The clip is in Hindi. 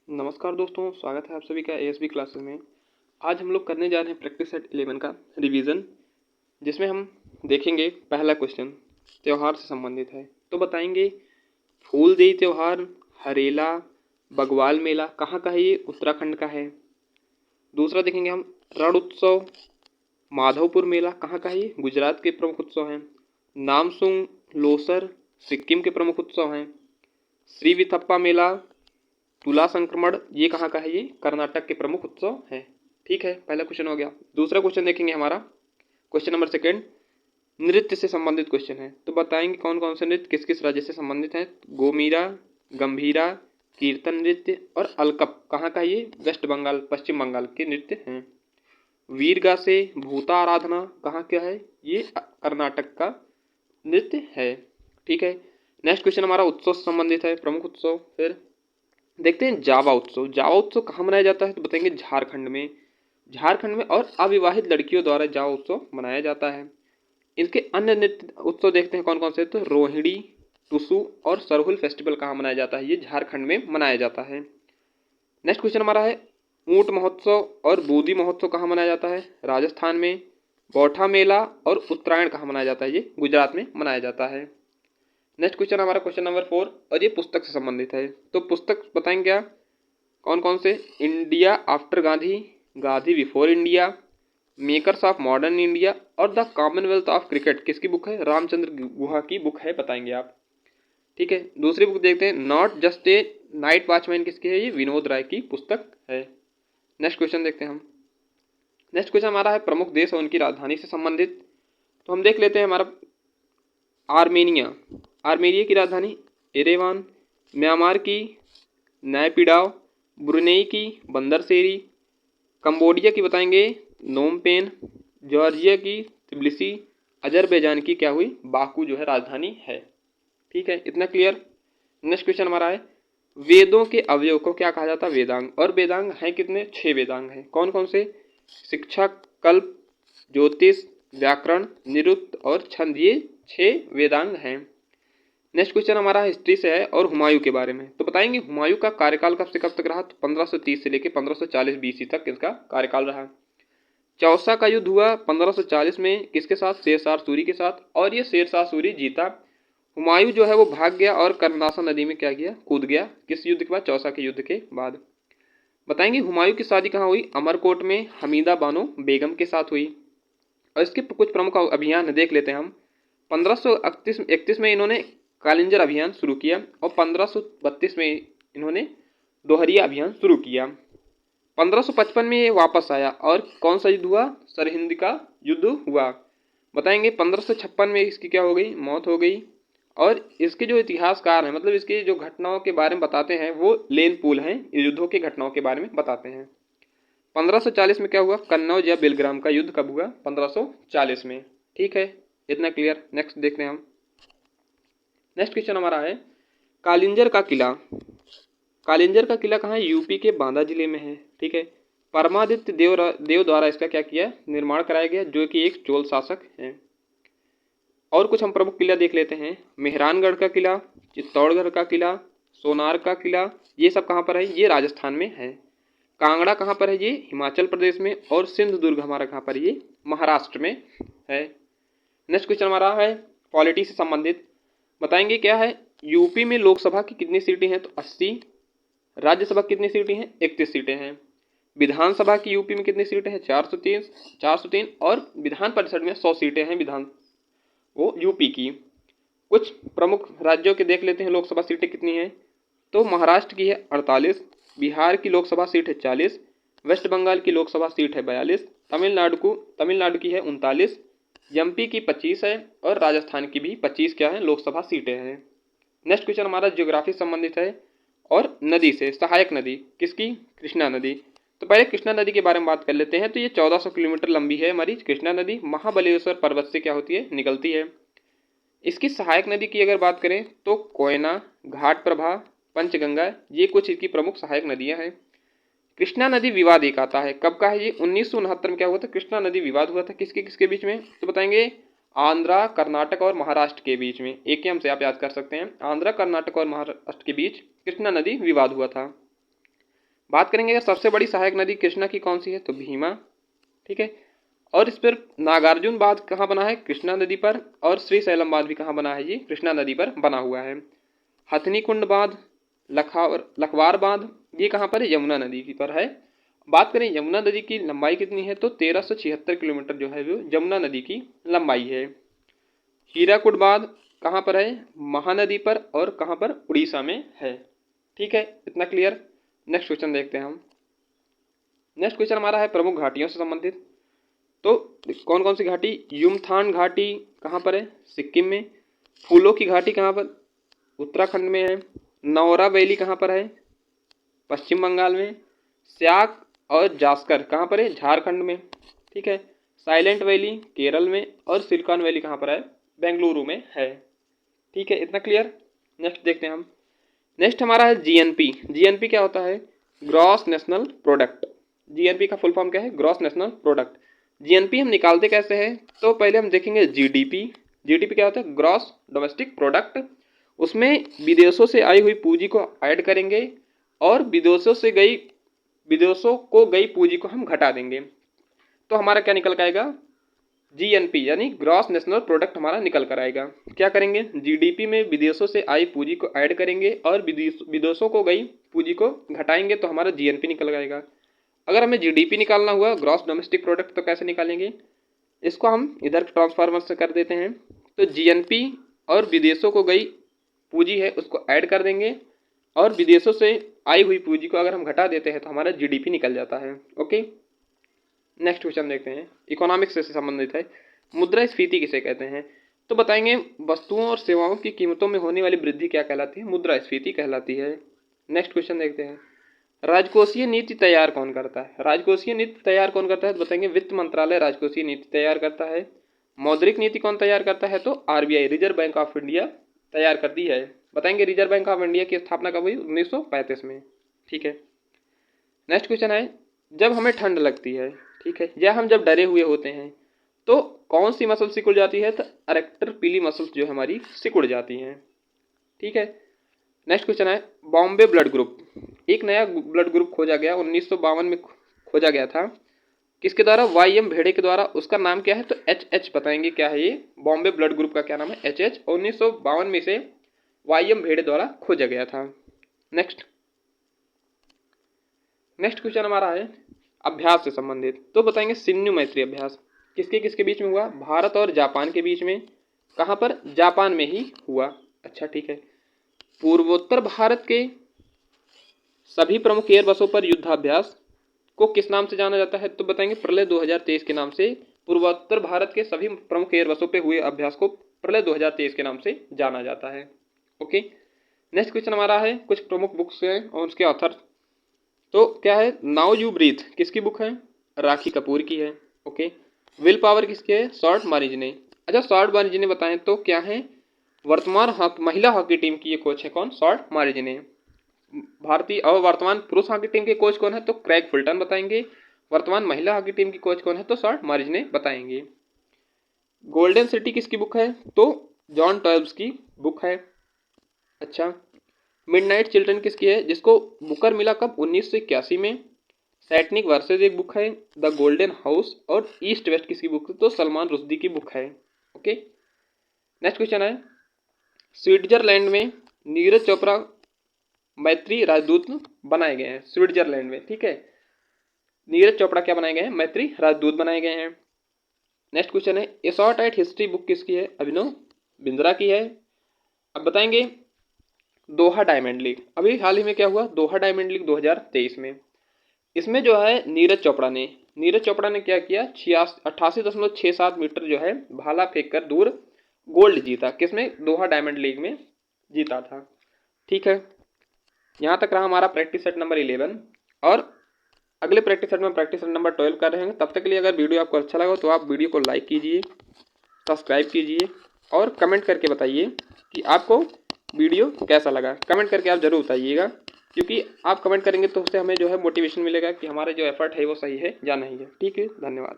नमस्कार दोस्तों, स्वागत है आप सभी का एएसबी क्लासेस में। आज हम लोग करने जा रहे हैं प्रैक्टिस सेट 11 का रिवीजन, जिसमें हम देखेंगे पहला क्वेश्चन त्यौहार से संबंधित है। तो बताएंगे फूलदेई त्यौहार हरेला बगवाल मेला कहाँ का है? ये उत्तराखंड का है। दूसरा देखेंगे हम रण उत्सव माधवपुर मेला कहाँ का है? ये गुजरात के प्रमुख उत्सव हैं। नामसूंग लोसर सिक्किम के प्रमुख उत्सव हैं। श्री विथप्पा मेला तुला संक्रमण ये कहाँ का है? ये कर्नाटक के प्रमुख उत्सव है। ठीक है, पहला क्वेश्चन हो गया। दूसरा क्वेश्चन देखेंगे हमारा क्वेश्चन नंबर सेकंड, नृत्य से संबंधित क्वेश्चन है। तो बताएंगे कौन कौन से नृत्य किस किस राज्य से संबंधित है। गोमीरा गंभीरा कीर्तन नृत्य और अलकप कहाँ का? ये वेस्ट बंगाल पश्चिम बंगाल के नृत्य हैं। वीरगा से भूता आराधना कहाँ का है? ये कर्नाटक का नृत्य है। ठीक है, नेक्स्ट क्वेश्चन हमारा उत्सव से संबंधित है, प्रमुख उत्सव। फिर देखते हैं जावा उत्सव। जावा उत्सव कहाँ मनाया जाता है? तो बताएंगे झारखंड में। झारखंड में और अविवाहित लड़कियों द्वारा जावा उत्सव मनाया जाता है। इनके अन्य नृत्य उत्सव देखते हैं कौन कौन से। तो रोहिणी टुसु और सरहुल फेस्टिवल कहाँ मनाया जाता है? ये झारखंड में मनाया जाता है। नेक्स्ट क्वेश्चन हमारा है ऊंट महोत्सव और बूंदी महोत्सव कहाँ मनाया जाता है? राजस्थान में। बौठा मेला और उत्तरायण कहाँ मनाया जाता है? ये गुजरात में मनाया जाता है। नेक्स्ट क्वेश्चन हमारा क्वेश्चन नंबर 4 और ये पुस्तक से संबंधित है। तो पुस्तक बताएंगे क्या कौन कौन से। India after Gandhi, Gandhi before India, makers of modern India और द कॉमनवेल्थ ऑफ क्रिकेट किसकी बुक है? रामचंद्र गुहा की बुक है, बताएंगे आप। ठीक है, दूसरी बुक देखते हैं not just a night watchman किसकी है? ये विनोद राय की पुस्तक है। नेक्स्ट क्वेश्चन देखते हैं हम। नेक्स्ट क्वेश्चन हमारा है प्रमुख देश और उनकी राजधानी से संबंधित। तो हम देख लेते हैं हमारा आर्मेनिया। आर्मेनिया की राजधानी एरेवान। म्यांमार की नैपिडाव। ब्रुनेई की बंदरसेरी। कंबोडिया की बताएंगे नोमपेन। जॉर्जिया की तिब्लिसी। अजरबैजान की क्या हुई? बाकू जो है राजधानी है। ठीक है, इतना क्लियर। नेक्स्ट क्वेश्चन हमारा है वेदों के अवयव को क्या कहा जाता है? वेदांग। और वेदांग हैं कितने? 6 वेदांग हैं। कौन कौन से? शिक्षा कल्प ज्योतिष व्याकरण निरुक्त और छंद, ये 6 वेदांग हैं। नेक्स्ट क्वेश्चन हमारा हिस्ट्री से है और हुमायूं के बारे में। तो बताएंगे हुमायूं का कार्यकाल कब से कब तक रहा? तो 1530 से लेकर 1540 बीसी तक इसका कार्यकाल रहा। चौसा का युद्ध हुआ 1540 में किसके साथ? शेरशाह सूरी के साथ, और ये शेरशाह सूरी जीता। हुमायूं जो है वो भाग गया और कर्नासा नदी में क्या किया? कूद गया। किस युद्ध के बाद? चौसा के युद्ध के बाद। बताएंगे हुमायूं की शादी कहाँ हुई? अमरकोट में हमीदा बानो बेगम के साथ हुई। और इसके कुछ प्रमुख अभियान देख लेते हैं हम। 1531 में इन्होंने कालिंजर अभियान शुरू किया और 1532 में इन्होंने दोहरिया अभियान शुरू किया। 1555 में ये वापस आया और कौन सा युद्ध हुआ? सरहिंद का युद्ध हुआ। बताएंगे 1556 में इसकी क्या हो गई? मौत हो गई। और इसके जो इतिहासकार हैं, मतलब इसकी जो घटनाओं के बारे में बताते हैं, वो लेन पूल हैं, युद्धों की घटनाओं के बारे में बताते हैं। 1540 में क्या हुआ? कन्नौज या बेलग्राम का युद्ध कब हुआ? 1540 में। ठीक है, इतना क्लियर। नेक्स्ट देखते हैं हम। नेक्स्ट क्वेश्चन हमारा है कालिंजर का किला। कालिंजर का किला कहाँ है? यूपी के बांदा जिले में है। ठीक है, परमादित्य देव द्वारा इसका क्या किया? निर्माण कराया गया, जो कि एक चोल शासक हैं। और कुछ हम प्रमुख किला देख लेते हैं। मेहरानगढ़ का किला, चित्तौड़गढ़ का किला, सोनार का किला, ये सब कहाँ पर है? ये राजस्थान में है। कांगड़ा कहाँ पर है? ये हिमाचल प्रदेश में। और सिंधु दुर्ग हमारा कहाँ पर? ये महाराष्ट्र में है। नेक्स्ट क्वेश्चन हमारा है पॉलिटी से संबंधित। बताएंगे क्या है? यूपी में लोकसभा की कितनी सीटें हैं? तो 80। राज्यसभा कितनी सीटें हैं? 31 सीटें हैं। विधानसभा की यूपी में कितनी सीटें हैं? 403। और विधान परिषद में 100 सीटें हैं विधान वो यूपी की। कुछ प्रमुख राज्यों के देख लेते हैं लोकसभा सीटें कितनी हैं। तो महाराष्ट्र की है 48, बिहार की लोकसभा सीट है 40, वेस्ट बंगाल की लोकसभा सीट है 42, तमिलनाडु की है 39, एमपी की 25 है और राजस्थान की भी 25 क्या है? लोकसभा सीटें हैं। नेक्स्ट क्वेश्चन हमारा ज्योग्राफी संबंधित है और नदी से। सहायक नदी किसकी? कृष्णा नदी। तो पहले कृष्णा नदी के बारे में बात कर लेते हैं। तो ये 1400 किलोमीटर लंबी है हमारी कृष्णा नदी। महाबलेश्वर पर्वत से क्या होती है? निकलती है। इसकी सहायक नदी की अगर बात करें तो कोयना, घाट प्रभा, पंचगंगा, ये कुछ इसकी प्रमुख सहायक नदियां हैं। कृष्णा नदी विवाद एक आता है, कब का है ये? 1969 में क्या हुआ था? कृष्णा नदी विवाद हुआ था किसके किसके बीच में? तो बताएंगे आंध्रा कर्नाटक और महाराष्ट्र के बीच में। एक ही हम से आप याद कर सकते हैं, आंध्रा कर्नाटक और महाराष्ट्र के बीच कृष्णा नदी विवाद हुआ था। बात करेंगे अगर सबसे बड़ी सहायक नदी कृष्णा की कौन सी है, तो भीमा। ठीक है, और इस पर नागार्जुन बांध कहाँ बना है, कृष्णा नदी पर, और श्रीशैलम बांध भी कहाँ बना है, ये कृष्णा नदी पर बना हुआ है। हथनी कुंड बांध, लखवार बांध, ये कहाँ पर है, यमुना नदी की पर है। बात करें यमुना नदी की लंबाई कितनी है, तो 1376 किलोमीटर जो है वो यमुना नदी की लंबाई है। हीराकुड बांध कहाँ पर है, महानदी पर, और कहाँ पर, उड़ीसा में है। ठीक है, इतना क्लियर। नेक्स्ट क्वेश्चन देखते हैं हम। नेक्स्ट क्वेश्चन हमारा है प्रमुख घाटियों से संबंधित। तो कौन कौन सी घाटी, युमथांग घाटी कहाँ पर है, सिक्किम में। फूलों की घाटी कहाँ पर, उत्तराखंड में है। नौरा वैली कहाँ पर है, पश्चिम बंगाल में। स्याक और जास्कर कहाँ पर है, झारखंड में। ठीक है, साइलेंट वैली केरल में, और सिलिकॉन वैली कहाँ पर है, बेंगलुरु में है। ठीक है, इतना क्लियर। नेक्स्ट देखते हैं हम। नेक्स्ट हमारा है जीएनपी। जीएनपी क्या होता है, ग्रॉस नेशनल प्रोडक्ट। जीएनपी का फुल फॉर्म क्या है, ग्रॉस नेशनल प्रोडक्ट। जीएनपी हम निकालते कैसे हैं, तो पहले हम देखेंगे जीडीपी। जीडीपी क्या होता है, ग्रॉस डोमेस्टिक प्रोडक्ट। उसमें विदेशों से आई हुई पूंजी को ऐड करेंगे, और विदेशों को गई पूंजी को हम घटा देंगे, तो हमारा क्या निकल कर आएगा, जीएनपी यानी ग्रॉस नेशनल प्रोडक्ट हमारा निकल कर आएगा। क्या करेंगे, जीडीपी में विदेशों से आई पूंजी को ऐड करेंगे, और विदेशों को गई पूंजी को घटाएंगे, तो हमारा जीएनपी निकल आएगा। अगर हमें जीडीपी निकालना हुआ, ग्रॉस डोमेस्टिक प्रोडक्ट, तो कैसे निकालेंगे, इसको हम इधर ट्रांसफार्मर से कर देते हैं। तो जीएनपी और विदेशों को गई पूंजी है उसको ऐड कर देंगे, और विदेशों से आई हुई पूंजी को अगर हम घटा देते हैं तो हमारा जीडीपी निकल जाता है। ओके, नेक्स्ट क्वेश्चन देखते हैं, इकोनॉमिक्स से संबंधित है। मुद्रास्फीति किसे कहते हैं, तो बताएंगे वस्तुओं और सेवाओं की कीमतों में होने वाली वृद्धि क्या कहलाती है, मुद्रास्फीति कहलाती है। नेक्स्ट क्वेश्चन देखते हैं, राजकोषीय नीति तैयार कौन करता है। राजकोषीय नीति तैयार कौन करता है, तो बताएंगे वित्त मंत्रालय राजकोषीय नीति तैयार करता है। मौद्रिक नीति कौन तैयार करता है, तो RBI reserve bank of India तैयार करती है। बताएंगे रिजर्व बैंक ऑफ इंडिया की स्थापना कब हुई, 1935 में। ठीक है, नेक्स्ट क्वेश्चन है, जब हमें ठंड लगती है, ठीक है, या हम जब डरे हुए होते हैं, तो कौन सी मसल सिकुड़ जाती है, तो अरेक्टर पीली मसल्स जो हमारी सिकुड़ जाती हैं। ठीक है, नेक्स्ट क्वेश्चन है, बॉम्बे ब्लड ग्रुप, एक नया ब्लड ग्रुप खोजा गया 1952 में, खोजा गया था किसके द्वारा, वाई एम भेड़े के द्वारा। उसका नाम क्या है, तो एच बताएंगे क्या है ये, बॉम्बे ब्लड ग्रुप का क्या नाम है, एच। 1952 में से वाई एम भेड़े द्वारा खोजा गया था। नेक्स्ट क्वेश्चन हमारा है अभ्यास से संबंधित। तो बताएंगे सिन्धु मैत्री अभ्यास किसके किसके बीच में हुआ, भारत और जापान के बीच में। कहाँ पर, जापान में ही हुआ। अच्छा, ठीक है। पूर्वोत्तर भारत के सभी प्रमुख एयरबसों पर युद्धाभ्यास को किस नाम से जाना जाता है, तो बताएंगे प्रलय 2023 के नाम से। पूर्वोत्तर भारत के सभी प्रमुख एयरबसों पर हुए अभ्यास को प्रलय 2023 के नाम से जाना जाता है। ओके, नेक्स्ट क्वेश्चन हमारा है कुछ प्रमुख बुक्स हैं और उसके ऑथर। तो क्या है, नाउ यू ब्रीथ किसकी बुक है, राखी कपूर की है। ओके, विल पावर किसकी है, शॉर्ट मारिजने। अच्छा, शॉर्ट मारिजने बताएं तो क्या है, वर्तमान महिला हॉकी टीम की ये कोच है कौन, शॉर्ट मारिजने। भारतीय और वर्तमान पुरुष हॉकी टीम के कोच कौन है, तो क्रेग फुल्टन बताएंगे। वर्तमान महिला हॉकी टीम की कोच कौन है, तो शॉर्ट मारिजने बताएंगे। गोल्डन सिटी किसकी बुक है, तो जॉन टॉयब्स की बुक है। अच्छा, मिडनाइट चिल्ड्रन किसकी है, जिसको बुकर मिला कब, 1981 में। सैटनिक वर्सेज एक बुक है, द गोल्डन हाउस। और ईस्ट वेस्ट किसकी बुक है, तो सलमान रुश्दी की बुक है। ओके, नेक्स्ट क्वेश्चन है, स्विट्जरलैंड में नीरज चोपड़ा मैत्री राजदूत बनाए गए हैं, स्विट्जरलैंड में। ठीक है, नीरज चोपड़ा क्या बनाए गए हैं, मैत्री राजदूत बनाए गए हैं। नेक्स्ट क्वेश्चन है, ए शॉर्ट एट हिस्ट्री बुक किसकी है, अभिनव बिंद्रा की है। अब बताएंगे दोहा डायमंड लीग, अभी हाल ही में क्या हुआ, दोहा डायमंड लीग 2023 में। इसमें जो है नीरज चोपड़ा ने क्या किया, 88.67 मीटर जो है भाला फेंक कर दूर गोल्ड जीता, किसमें, दोहा डायमंड लीग में जीता था। ठीक है, यहाँ तक रहा हमारा प्रैक्टिस सेट नंबर 11, और अगले प्रैक्टिस सेट में प्रैक्टिस सेट नंबर 12 कर रहे हैं। तब तक के लिए अगर वीडियो आपको अच्छा लगा तो आप वीडियो को लाइक कीजिए, सब्सक्राइब कीजिए, और कमेंट करके बताइए कि आपको वीडियो कैसा लगा। कमेंट करके आप ज़रूर बताइएगा, क्योंकि आप कमेंट करेंगे तो उससे हमें जो है मोटिवेशन मिलेगा कि हमारा जो एफर्ट है वो सही है या नहीं है। ठीक है, धन्यवाद।